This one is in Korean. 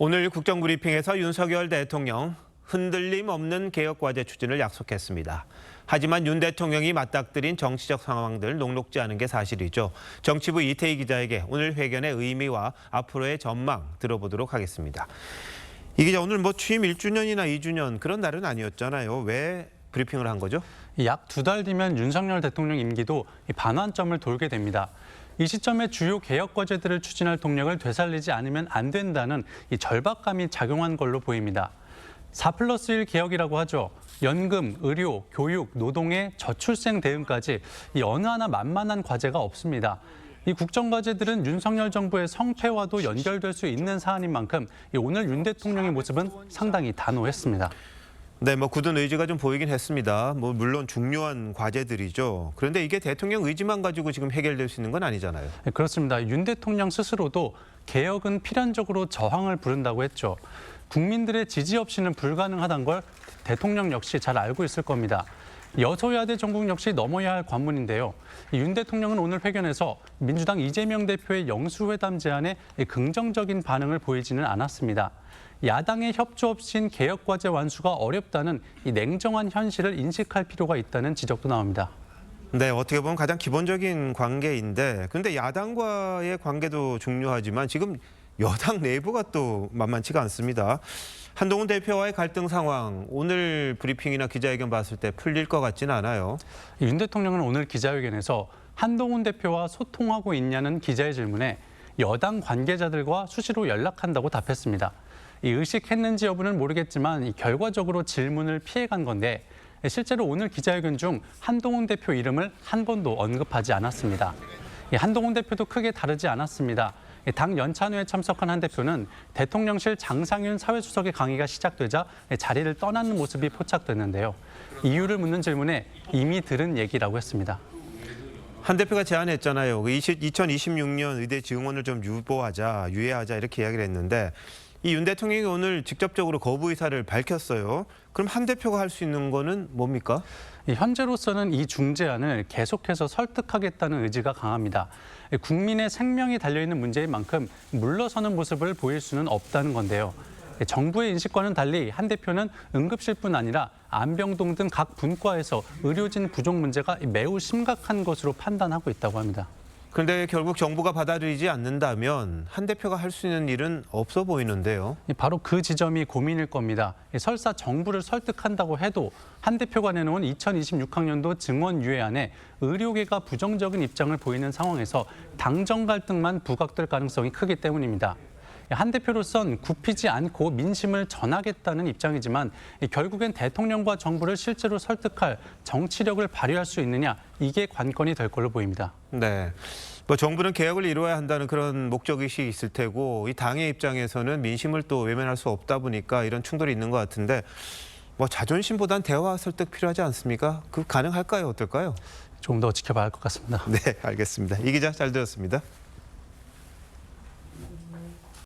오늘 국정브리핑에서 윤석열 대통령 흔들림 없는 개혁과제 추진을 약속했습니다. 하지만 윤 대통령이 맞닥뜨린 정치적 상황들 녹록지 않은 게 사실이죠. 정치부 이태희 기자에게 오늘 회견의 의미와 앞으로의 전망 들어보도록 하겠습니다. 이 기자, 오늘 취임 1주년이나 2주년 그런 날은 아니었잖아요. 왜 브리핑을 한 거죠? 약 2달 뒤면 윤석열 대통령 임기도 반환점을 돌게 됩니다. 이 시점에 주요 개혁 과제들을 추진할 동력을 되살리지 않으면 안 된다는 이 절박감이 작용한 걸로 보입니다. 4+1 개혁이라고 하죠. 연금, 의료, 교육, 노동의 저출생 대응까지 이 어느 하나 만만한 과제가 없습니다. 이 국정과제들은 윤석열 정부의 성패와도 연결될 수 있는 사안인 만큼 오늘 윤 대통령의 모습은 상당히 단호했습니다. 네, 굳은 의지가 좀 보이긴 했습니다. 물론 중요한 과제들이죠. 그런데 이게 대통령 의지만 가지고 지금 해결될 수 있는 건 아니잖아요. 네, 그렇습니다. 윤 대통령 스스로도 개혁은 필연적으로 저항을 부른다고 했죠. 국민들의 지지 없이는 불가능하다는 걸 대통령 역시 잘 알고 있을 겁니다. 여소야대 전국 역시 넘어야 할 관문인데요. 윤 대통령은 오늘 회견에서 민주당 이재명 대표의 영수회담 제안에 긍정적인 반응을 보이지는 않았습니다. 야당의 협조 없인 개혁과제 완수가 어렵다는 이 냉정한 현실을 인식할 필요가 있다는 지적도 나옵니다. 네, 어떻게 보면 가장 기본적인 관계인데, 그런데 야당과의 관계도 중요하지만 지금 여당 내부가 또 만만치가 않습니다. 한동훈 대표와의 갈등 상황, 오늘 브리핑이나 기자회견 봤을 때 풀릴 것 같지는 않아요. 윤 대통령은 오늘 기자회견에서 한동훈 대표와 소통하고 있냐는 기자의 질문에 여당 관계자들과 수시로 연락한다고 답했습니다. 이 의식했는지 여부는 모르겠지만 결과적으로 질문을 피해간 건데 실제로 오늘 기자회견 중 한동훈 대표 이름을 한 번도 언급하지 않았습니다. 한동훈 대표도 크게 다르지 않았습니다. 당 연찬회에 참석한 한 대표는 대통령실 장상윤 사회수석의 강의가 시작되자 자리를 떠나는 모습이 포착됐는데요. 이유를 묻는 질문에 이미 들은 얘기라고 했습니다. 한 대표가 제안했잖아요. 2026년 의대 증원을 좀 유예하자 이렇게 이야기를 했는데 이 윤 대통령이 오늘 직접적으로 거부 의사를 밝혔어요. 그럼 한 대표가 할 수 있는 거는 뭡니까? 현재로서는 이 중재안을 계속해서 설득하겠다는 의지가 강합니다. 국민의 생명이 달려있는 문제인 만큼 물러서는 모습을 보일 수는 없다는 건데요. 정부의 인식과는 달리 한 대표는 응급실뿐 아니라 안병동 등 각 분과에서 의료진 부족 문제가 매우 심각한 것으로 판단하고 있다고 합니다. 그런데 결국 정부가 받아들이지 않는다면 한 대표가 할 수 있는 일은 없어 보이는데요. 바로 그 지점이 고민일 겁니다. 설사 정부를 설득한다고 해도 한 대표가 내놓은 2026학년도 증원 유예안에 의료계가 부정적인 입장을 보이는 상황에서 당정 갈등만 부각될 가능성이 크기 때문입니다. 한 대표로선 굽히지 않고 민심을 전하겠다는 입장이지만 결국엔 대통령과 정부를 실제로 설득할 정치력을 발휘할 수 있느냐, 이게 관건이 될 걸로 보입니다. 네, 정부는 개혁을 이루어야 한다는 그런 목적의식이 있을 테고 이 당의 입장에서는 민심을 또 외면할 수 없다 보니까 이런 충돌이 있는 것 같은데 자존심보단 대화 설득 필요하지 않습니까? 그 가능할까요? 어떨까요? 조금 더 지켜봐야 할 것 같습니다. 네, 알겠습니다. 이 기자 잘 들었습니다.